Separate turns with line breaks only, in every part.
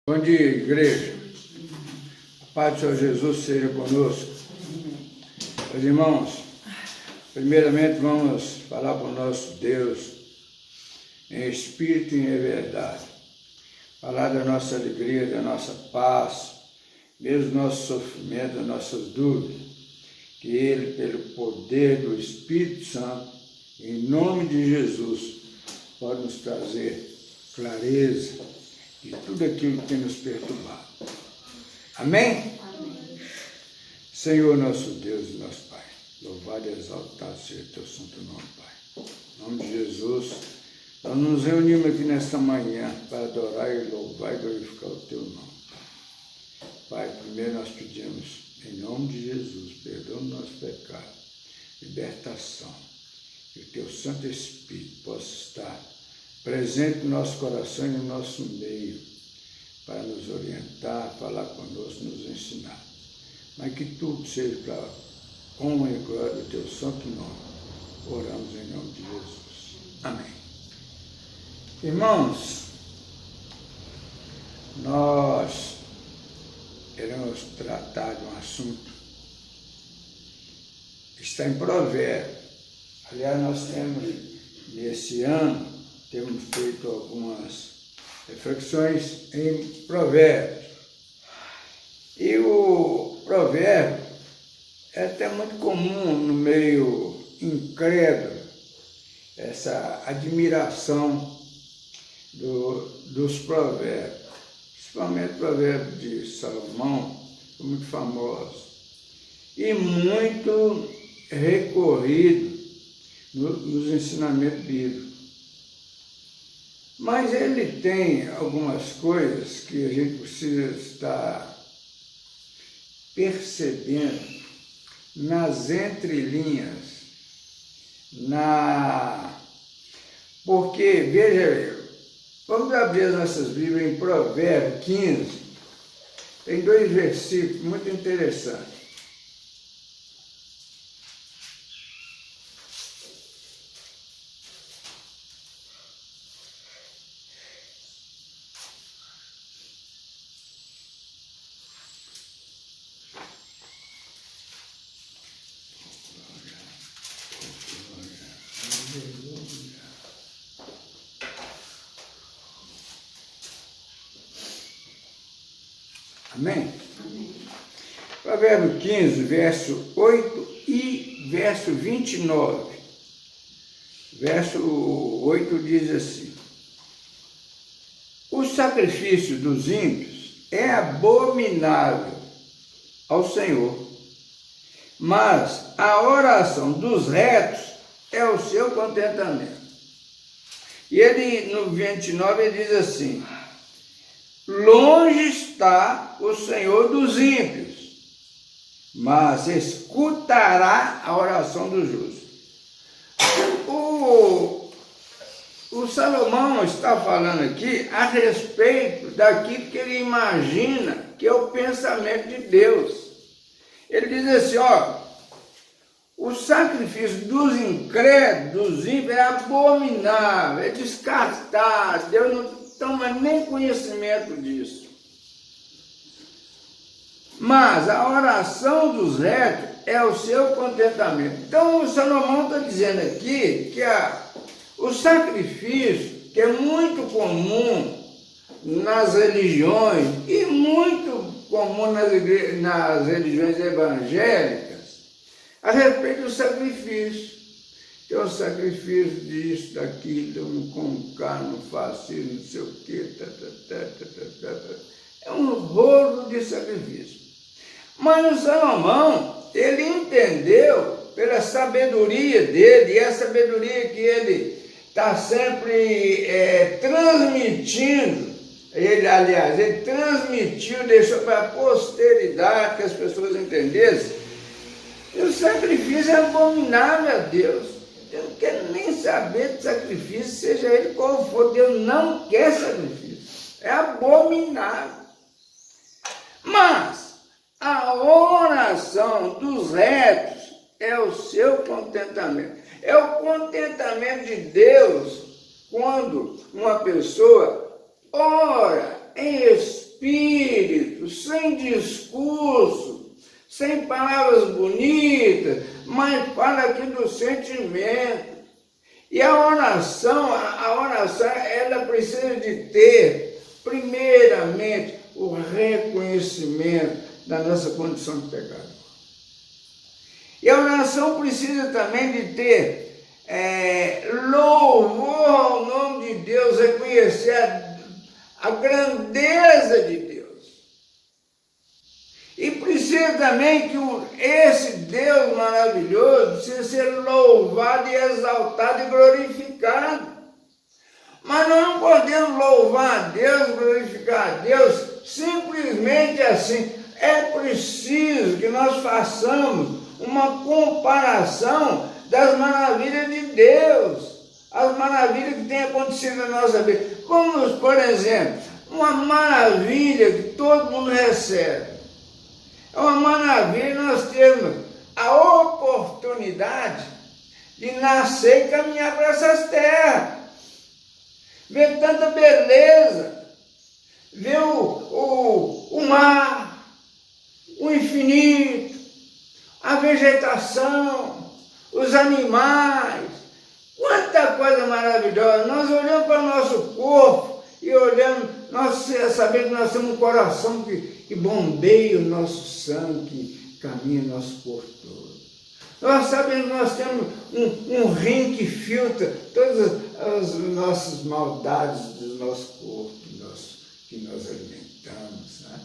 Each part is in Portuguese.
Bom dia, igreja. A paz do Senhor Jesus seja conosco. Meus irmãos, primeiramente vamos falar com o nosso Deus em espírito e em verdade. Falar da nossa alegria, da nossa paz, mesmo do nosso sofrimento, das nossas dúvidas. Que Ele, pelo poder do Espírito Santo, em nome de Jesus, pode nos trazer clareza de tudo aquilo que tem nos perturbado. Amém?
Amém.
Senhor, nosso Deus e nosso Pai, louvado e exaltado seja o teu santo nome, Pai. Em nome de Jesus, nós nos reunimos aqui nesta manhã para adorar e louvar e glorificar o teu nome. Pai, primeiro nós pedimos, em nome de Jesus, perdão do nosso pecado, libertação, que o teu Santo Espírito possa estar presente no nosso coração e no nosso meio, para nos orientar, falar conosco, nos ensinar. Mas que tudo seja para honra e glória do teu santo nome. Oramos em nome de Jesus. Amém. Irmãos, nós queremos tratar de um assunto que está em Provérbios. Aliás, nós temos, nesse ano, temos feito algumas reflexões em Provérbios. E o provérbio é até muito comum no meio incrédulo, essa admiração dos provérbios, principalmente o provérbio de Salomão, muito famoso, e muito recorrido nos ensinamentos bíblicos. Mas ele tem algumas coisas que a gente precisa estar percebendo nas entrelinhas, porque, veja, vamos abrir as nossas Bíblias em Provérbios 15, tem 2 versículos muito interessantes. Amém?
Amém.
Provérbio 15, verso 8 e verso 29. Verso 8 diz assim: o sacrifício dos ímpios é abominável ao Senhor, mas a oração dos retos é o seu contentamento. E ele, no 29, ele diz assim: longe está o Senhor dos ímpios, mas escutará a oração do justo. O Salomão está falando aqui a respeito daquilo que ele imagina que é o pensamento de Deus. Ele diz assim, o sacrifício dos incrédulos, dos ímpios, é abominável, é descartável, Deus não toma nem conhecimento disso. Mas a oração dos retos é o seu contentamento. Então, o Salomão está dizendo aqui que o sacrifício, que é muito comum nas religiões e muito comum nas religiões evangélicas, a respeito do sacrifício. Tem um sacrifício disso, daquilo, eu não como carne, não faço isso, não sei o quê. É um rolo de sacrifício. Mas o Salomão, ele entendeu pela sabedoria dele, e a sabedoria que ele está sempre transmitindo, ele transmitiu, deixou para a posteridade, que as pessoas entendessem. E o sacrifício é abominável a Deus. Eu não quero nem saber de sacrifício, seja ele qual for. Deus não quer sacrifício. É abominável. Mas a oração dos retos é o seu contentamento. É o contentamento de Deus quando uma pessoa ora em espírito espírito, sem discurso, sem palavras bonitas, mas fala aqui do sentimento. E a oração, ela precisa de ter, primeiramente, o reconhecimento da nossa condição de pecador. E a oração precisa também de ter louvor ao nome de Deus, reconhecer a grandeza de Deus. E precisa também que esse Deus maravilhoso precisa ser louvado e exaltado e glorificado. Mas nós não podemos louvar a Deus, glorificar a Deus simplesmente assim. É preciso que nós façamos uma comparação das maravilhas de Deus, as maravilhas que têm acontecido na nossa vida. Vamos, por exemplo, uma maravilha que todo mundo recebe. É uma maravilha nós termos a oportunidade de nascer e caminhar para essas terras. Ver tanta beleza, ver o mar, o infinito, a vegetação, os animais, quanta coisa maravilhosa. Nós olhamos para o nosso corpo e olhamos, nós sabemos que nós temos um coração que bombeia o nosso sangue, que caminha o nosso corpo todo. Nós sabemos que nós temos um rim que filtra todas as nossas maldades do nosso corpo, que nós alimentamos. Né?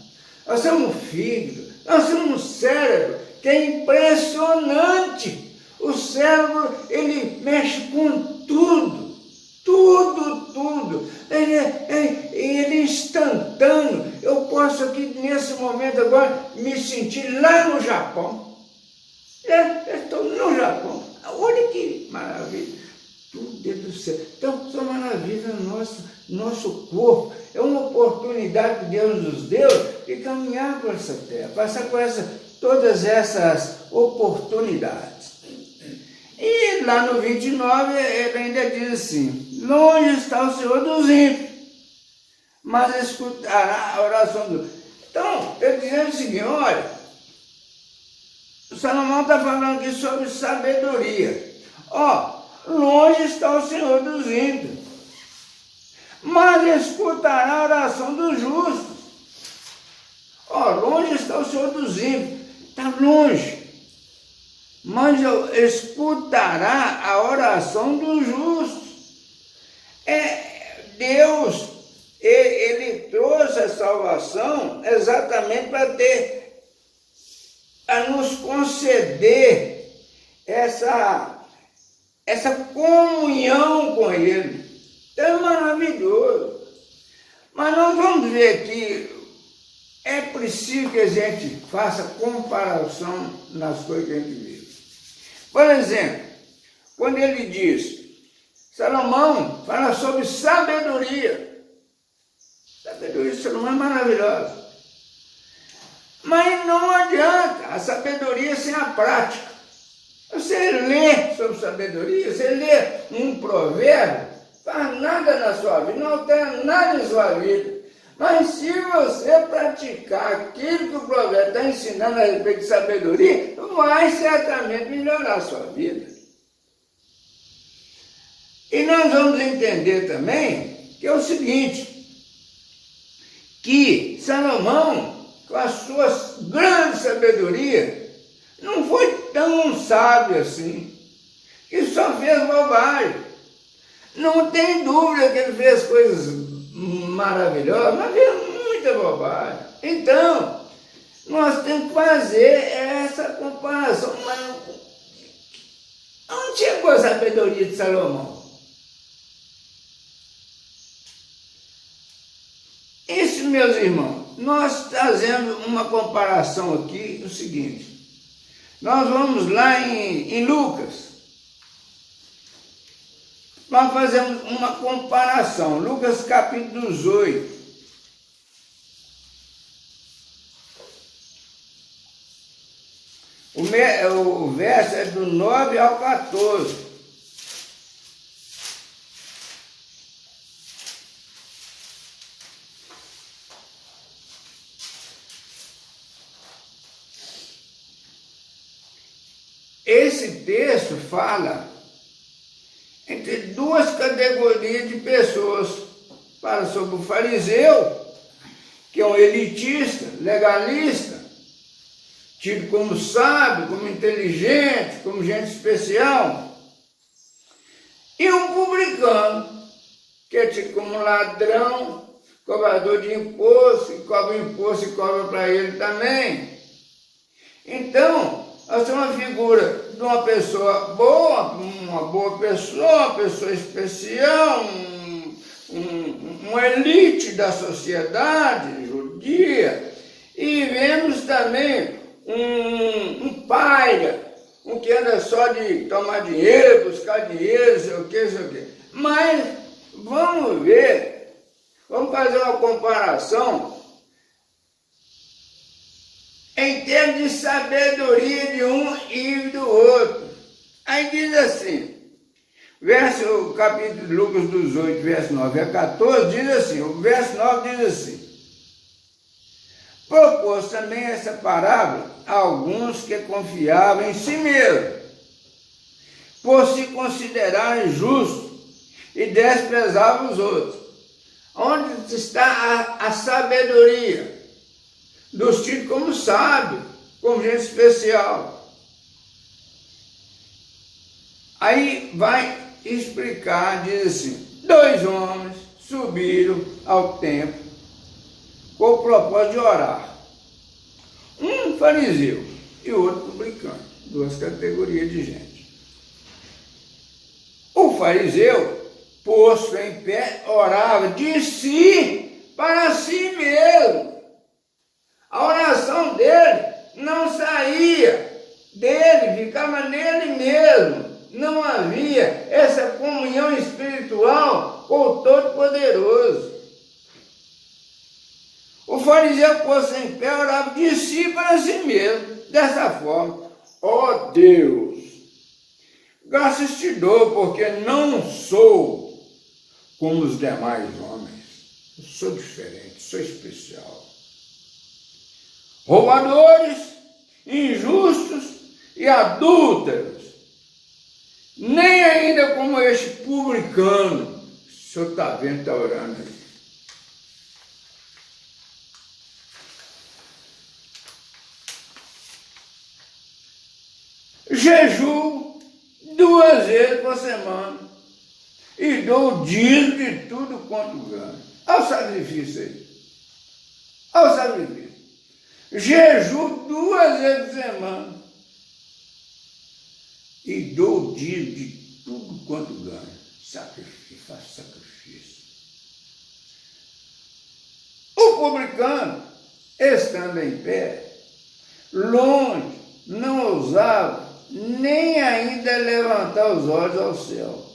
Nós temos um fígado, nós temos um cérebro que é impressionante. O cérebro, ele mexe com tudo. Ele é instantâneo. Eu posso aqui, nesse momento agora, me sentir lá no Japão. Eu estou no Japão. Olha que maravilha. Tudo dentro do céu. Então, são maravilhas no nosso corpo. É uma oportunidade que Deus nos deu de caminhar por essa terra, passar por todas essas oportunidades. E lá no 29, ele ainda diz assim: longe está o Senhor dos ímpios, mas escutará a oração do... Então, ele dizendo o seguinte, olha, o Salomão está falando aqui sobre sabedoria. Longe está o Senhor dos ímpios, mas escutará a oração dos justos. Longe está o Senhor dos ímpios, está longe, mas escutará a oração dos justos. Deus, ele trouxe a salvação exatamente para a nos conceder essa comunhão com Ele. Então é maravilhoso. Mas nós vamos ver que é preciso que a gente faça comparação nas coisas que a gente vive. Por exemplo, quando ele diz, Salomão fala sobre sabedoria. Sabedoria de Salomão é maravilhosa. Mas não adianta a sabedoria sem a prática. Você lê sobre sabedoria, você lê um provérbio, faz nada na sua vida, não altera nada em sua vida. Mas se você praticar aquilo que o provérbio está ensinando a respeito de sabedoria, vai certamente melhorar a sua vida. E nós vamos entender também que é o seguinte, que Salomão, com a sua grande sabedoria, não foi tão sábio assim, que só fez bobagem. Não tem dúvida que ele fez coisas maravilhosas, mas fez muita bobagem. Então, nós temos que fazer essa comparação. Mas onde chegou a sabedoria de Salomão? Isso, meus irmãos, nós trazemos uma comparação aqui, o seguinte. Nós vamos lá em Lucas. Nós fazemos uma comparação. Lucas capítulo 18. O verso é do 9 ao 14. texto fala entre duas categorias de pessoas. Fala sobre o fariseu, que é um elitista, legalista, tido como sábio, como inteligente, como gente especial. E um publicano, que é tido como ladrão, cobrador de imposto, que cobra imposto e cobra para ele também. Então, nós temos uma figura de uma pessoa boa, uma pessoa especial, uma elite da sociedade judia, e vemos também um paira, um que anda só de tomar dinheiro, buscar dinheiro, sei o quê. Mas vamos ver, vamos fazer uma comparação em termos de sabedoria de um e do outro. Aí diz assim, o capítulo de Lucas 18, verso 9 a 14, diz assim, o verso 9 diz assim: propôs também essa parábola a alguns que confiavam em si mesmos, por se considerarem justos e desprezavam os outros. Onde está a sabedoria? Dos tidos como sábio, como gente especial. Aí vai explicar, diz assim: 2 homens subiram ao templo com o propósito de orar. Um fariseu e outro publicano, 2 categorias de gente. O fariseu, posto em pé, orava de si para si mesmo. A oração dele não saía dele, ficava nele mesmo. Não havia essa comunhão espiritual com o Todo-Poderoso. O fariseu, posto em pé, orava de si para si mesmo, dessa forma: ó Deus, graças te dou, porque não sou como os demais homens. Eu sou diferente, sou especial. Roubadores, injustos e adúlteros, nem ainda como este publicano. O senhor está vendo, está orando aí. Jejuo 2 vezes por semana e dou o dízimo de tudo quanto ganho. Olha o sacrifício aí. Olha o sacrifício. Jejuo 2 vezes por semana e dou o dízimo de tudo quanto ganho. Sacrifício, faço sacrifício. O publicano, estando em pé, longe, não ousava nem ainda levantar os olhos ao céu,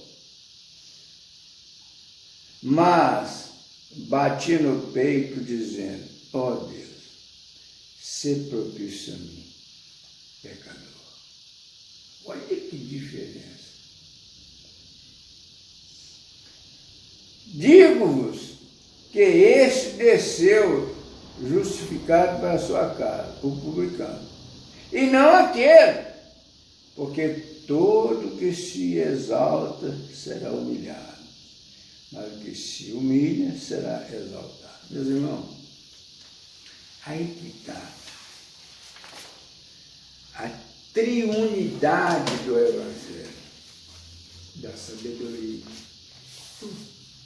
mas batia no peito dizendo: ó Deus, sê propício a mim, pecador. Olha que diferença. Digo-vos que este desceu justificado para a sua casa, o publicano, e não aquele, porque todo que se exalta será humilhado, mas o que se humilha será exaltado. Meus irmãos, aí que está a triunidade do Evangelho, da sabedoria.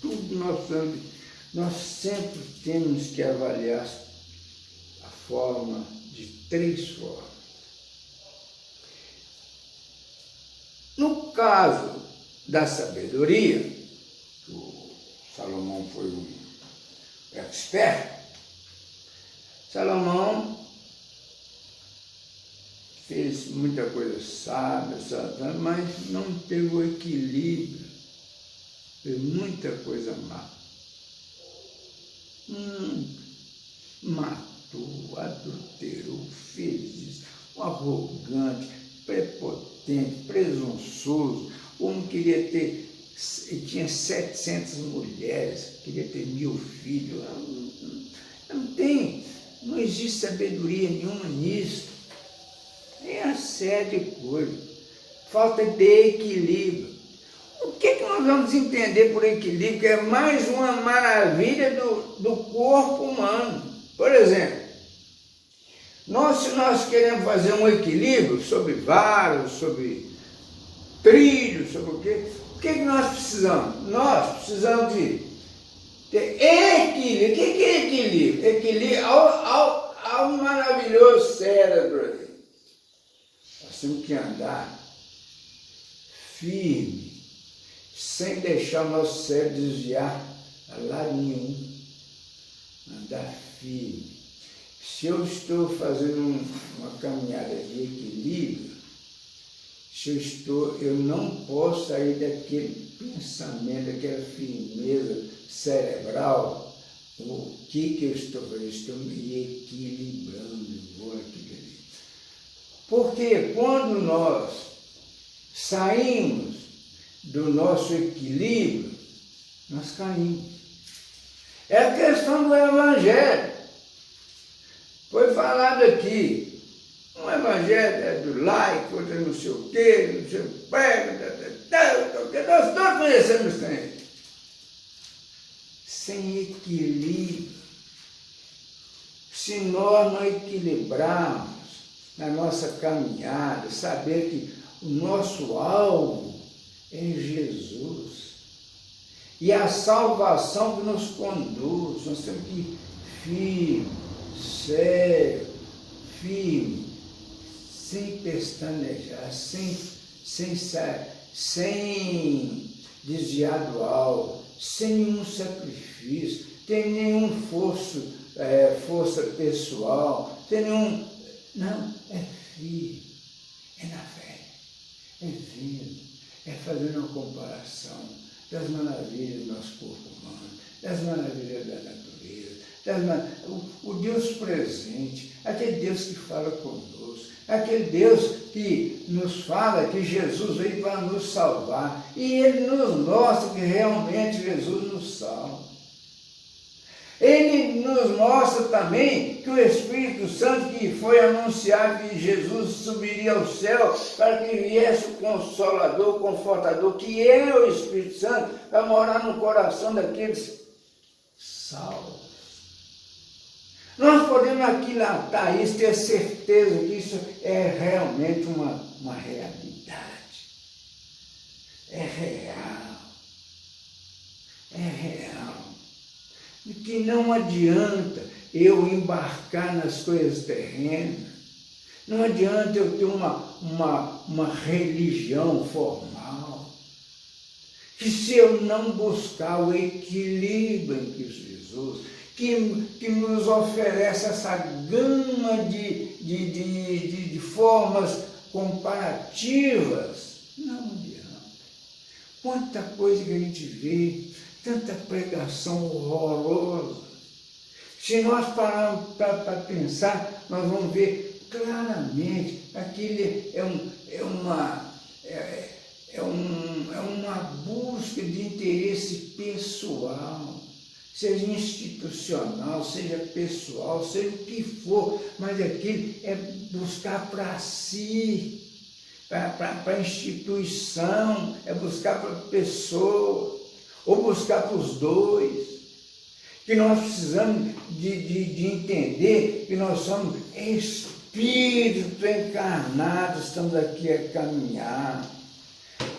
Tudo nós sempre temos que avaliar a forma de 3 formas. No caso da sabedoria, o Salomão foi um expert. Salomão fez muita coisa sábia, mas não teve o equilíbrio, fez muita coisa má. Matou, adulterou, fez isso, um arrogante, prepotente, presunçoso. O homem queria ter, tinha 700 mulheres, queria ter 1000 filhos. Não existe sabedoria nenhuma nisso. É uma série de coisas. falta de equilíbrio. O que nós vamos entender por equilíbrio? Que é mais uma maravilha do corpo humano. Por exemplo, se nós queremos fazer um equilíbrio sobre varos, sobre trilhos, sobre o que nós precisamos? Nós precisamos de ter equilíbrio. O que é equilíbrio? Equilíbrio ao maravilhoso cérebro aí. Nós temos que andar firme, sem deixar o nosso cérebro desviar a lado nenhum. Andar firme. Se eu estou fazendo uma caminhada de equilíbrio, eu não posso sair daquele pensamento, daquela firmeza cerebral. O que eu estou fazendo? Estou me equilibrando, vou equilibrar. Porque quando nós saímos do nosso equilíbrio, nós caímos. É a questão do Evangelho. Foi falado aqui. Um evangelho é do laico, outro não sei o quê, não sei o que prega, nós todos conhecemos isso. Sem equilíbrio. Se nós não equilibrarmos na nossa caminhada, saber que o nosso alvo é Jesus. E a salvação que nos conduz, nós temos que ir firme, sério, firme, sem pestanejar, sem desviar do alvo, sem nenhum sacrifício, sem nenhum força pessoal, sem nenhum... Não, é firme, é na fé, é vendo, é fazendo uma comparação das maravilhas do nosso corpo humano, das maravilhas da natureza, o Deus presente, aquele Deus que fala conosco, aquele Deus que nos fala que Jesus veio para nos salvar, e Ele nos mostra que realmente Jesus nos salva. Ele nos mostra também que o Espírito Santo, que foi anunciado que Jesus subiria ao céu para que viesse o Consolador, o Confortador, que é o Espírito Santo, para morar no coração daqueles salvos. Nós podemos aquilatar isso, ter certeza que isso é realmente uma realidade. É real. É real. E que não adianta eu embarcar nas coisas terrenas, não adianta eu ter uma religião formal, que se eu não buscar o equilíbrio em Cristo Jesus, que nos oferece essa gama de formas comparativas, não adianta. Quanta coisa que a gente vê, tanta pregação horrorosa. Se nós pararmos para pensar, nós vamos ver claramente aquele é uma busca de interesse pessoal, seja institucional, seja pessoal, seja o que for, mas aquilo é buscar para si, para a instituição, é buscar para a pessoa, ou buscar para os dois, que nós precisamos de entender que nós somos espíritos encarnados, estamos aqui a caminhar.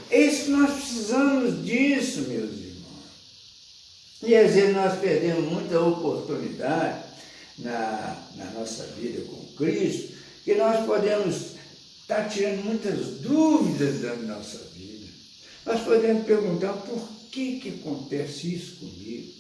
É isso que nós precisamos disso, meus irmãos. E às vezes nós perdemos muita oportunidade na nossa vida com Cristo, que nós podemos estar tirando muitas dúvidas da nossa vida. Nós podemos perguntar por que acontece isso comigo?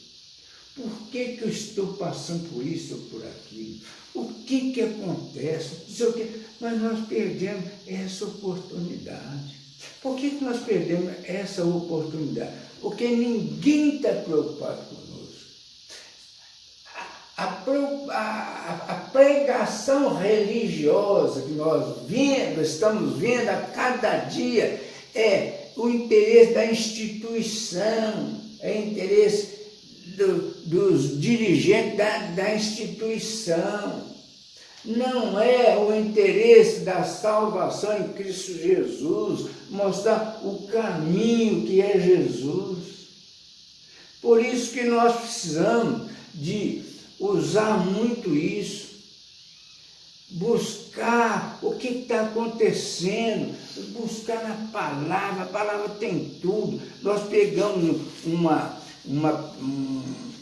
Por que eu estou passando por isso ou por aquilo? O que acontece? Não sei o quê. Mas nós perdemos essa oportunidade. Por que nós perdemos essa oportunidade? Porque ninguém está preocupado conosco. A pregação religiosa que nós estamos vendo a cada dia é o interesse da instituição, é o interesse dos dirigentes da instituição. Não é o interesse da salvação em Cristo Jesus mostrar o caminho que é Jesus. Por isso que nós precisamos de usar muito isso, buscar o que está acontecendo, buscar na palavra, a palavra tem tudo. Nós pegamos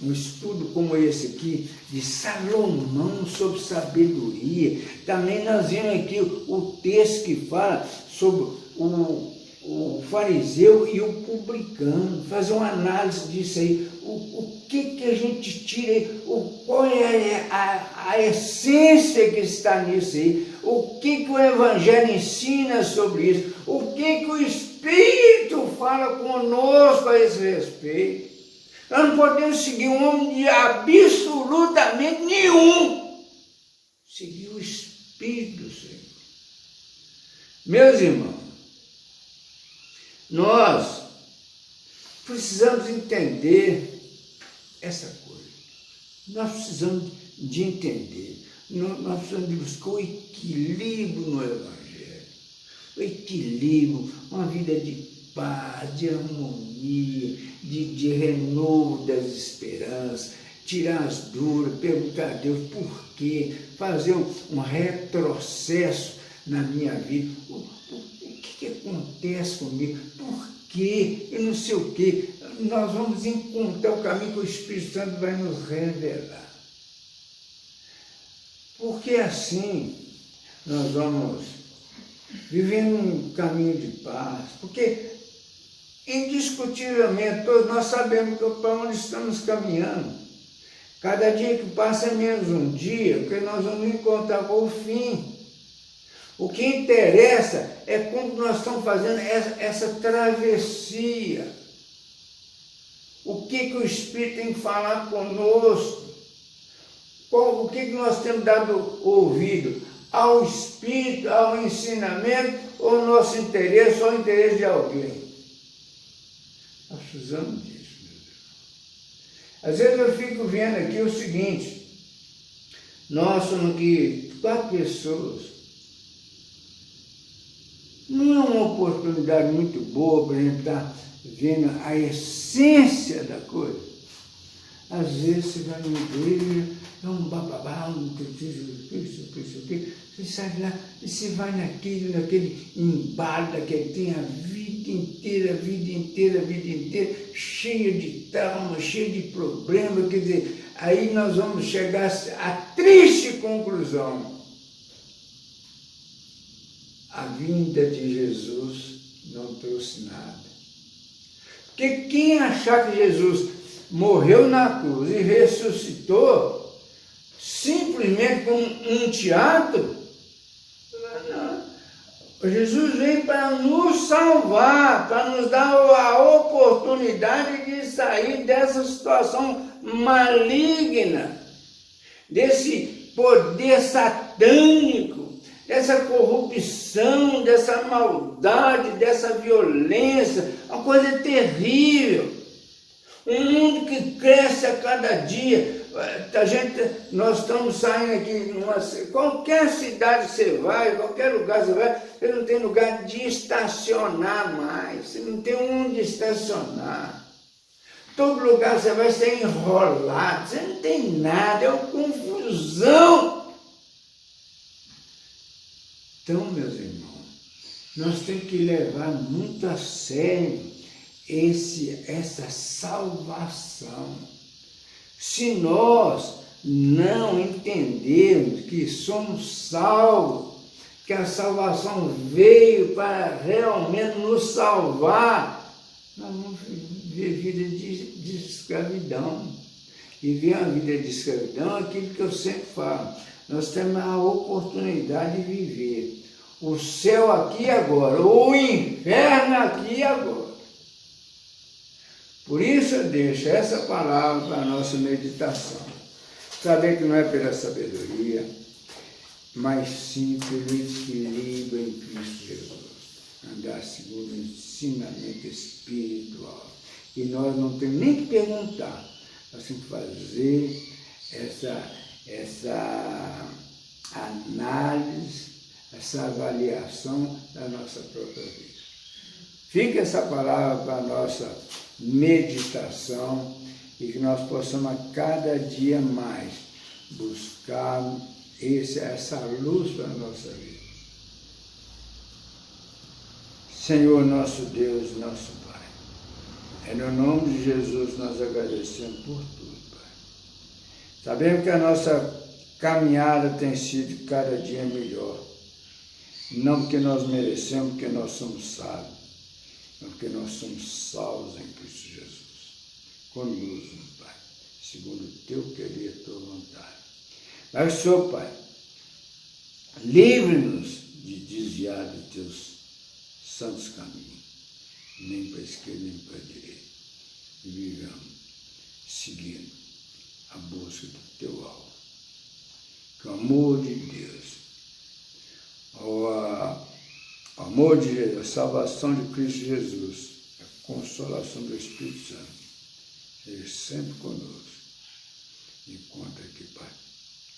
um estudo como esse aqui, de Salomão sobre sabedoria. Também nós vimos aqui o texto que fala sobre o fariseu e o publicano, fazer uma análise disso aí, o que a gente tira aí, qual é a essência que está nisso aí, o que o Evangelho ensina sobre isso, o que o Espírito fala conosco a esse respeito. Nós não podemos seguir um homem de absolutamente nenhum, seguir o Espírito do Senhor. Meus irmãos, nós precisamos entender essa coisa. Nós precisamos de entender. Nós precisamos de buscar o equilíbrio no Evangelho. O equilíbrio, uma vida de paz, de harmonia, de renovo das esperanças, tirar as dúvidas, perguntar a Deus por quê, fazer um retrocesso na minha vida. O que acontece comigo? Por quê? Eu não sei o quê. Nós vamos encontrar o caminho que o Espírito Santo vai nos revelar. Porque assim nós vamos viver um caminho de paz. Porque indiscutivelmente todos nós sabemos para onde estamos caminhando. Cada dia que passa é menos um dia, porque nós vamos encontrar o fim. O que interessa é como nós estamos fazendo essa travessia. O que o Espírito tem que falar conosco? O que nós temos dado ouvido? Ao Espírito, ao ensinamento, ou ao nosso interesse, ou ao interesse de alguém? Nós precisamos disso, meu Deus. Às vezes eu fico vendo aqui o seguinte: nós somos aqui 4 pessoas. Não é uma oportunidade muito boa para a gente estar vendo a essência da coisa. Às vezes você vai numa igreja, é um bababá, você sai lá e você vai naquele embalo, daquele tem a vida inteira, cheia de trauma, cheia de problema. Quer dizer, aí nós vamos chegar à triste conclusão: a vinda de Jesus não trouxe nada. Porque quem achar que Jesus morreu na cruz e ressuscitou simplesmente como um teatro, não. Jesus veio para nos salvar, para nos dar a oportunidade de sair dessa situação maligna, desse poder satânico, dessa corrupção, dessa maldade, dessa violência, uma coisa terrível. Um mundo que cresce a cada dia. Nós estamos saindo aqui, qualquer cidade que você vai, qualquer lugar que você vai, você não tem lugar de estacionar mais, você não tem onde estacionar. Todo lugar que você vai ser enrolado, você não tem nada, é uma confusão. Então, meus irmãos, nós temos que levar muito a sério essa salvação. Se nós não entendermos que somos salvos, que a salvação veio para realmente nos salvar, nós vamos viver vida de escravidão. Viver uma vida de escravidão é aquilo que eu sempre falo. Nós temos a oportunidade de viver o céu aqui e agora, ou o inferno aqui e agora. Por isso eu deixo essa palavra para a nossa meditação. Saber que não é pela sabedoria, mas sim pelo equilíbrio em Cristo Jesus. Andar segundo o ensinamento espiritual. E nós não temos nem que perguntar, nós temos que fazer análise, essa avaliação da nossa própria vida. Fica essa palavra para a nossa meditação e que nós possamos a cada dia mais buscar essa luz para a nossa vida. Senhor, nosso Deus, nosso Pai, é no nome de Jesus nós agradecemos por tudo, Pai. Sabemos que a nossa caminhada tem sido cada dia melhor. Não porque nós merecemos, porque nós somos sábios, mas porque nós somos salvos em Cristo Jesus. Conduz-nos, Pai, segundo o teu querer e a tua vontade. Mas, Senhor, Pai, livre-nos de desviar dos teus santos caminhos, nem para a esquerda, nem para a direita, e vivamos seguindo a busca do teu alvo. Que o amor de Deus, o amor de Jesus, a salvação de Cristo Jesus, a consolação do Espírito Santo, seja sempre conosco, enquanto aqui, Pai,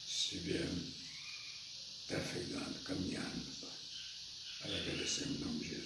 estivermos trafegando, caminhando, Pai, para agradecer em nome de Jesus.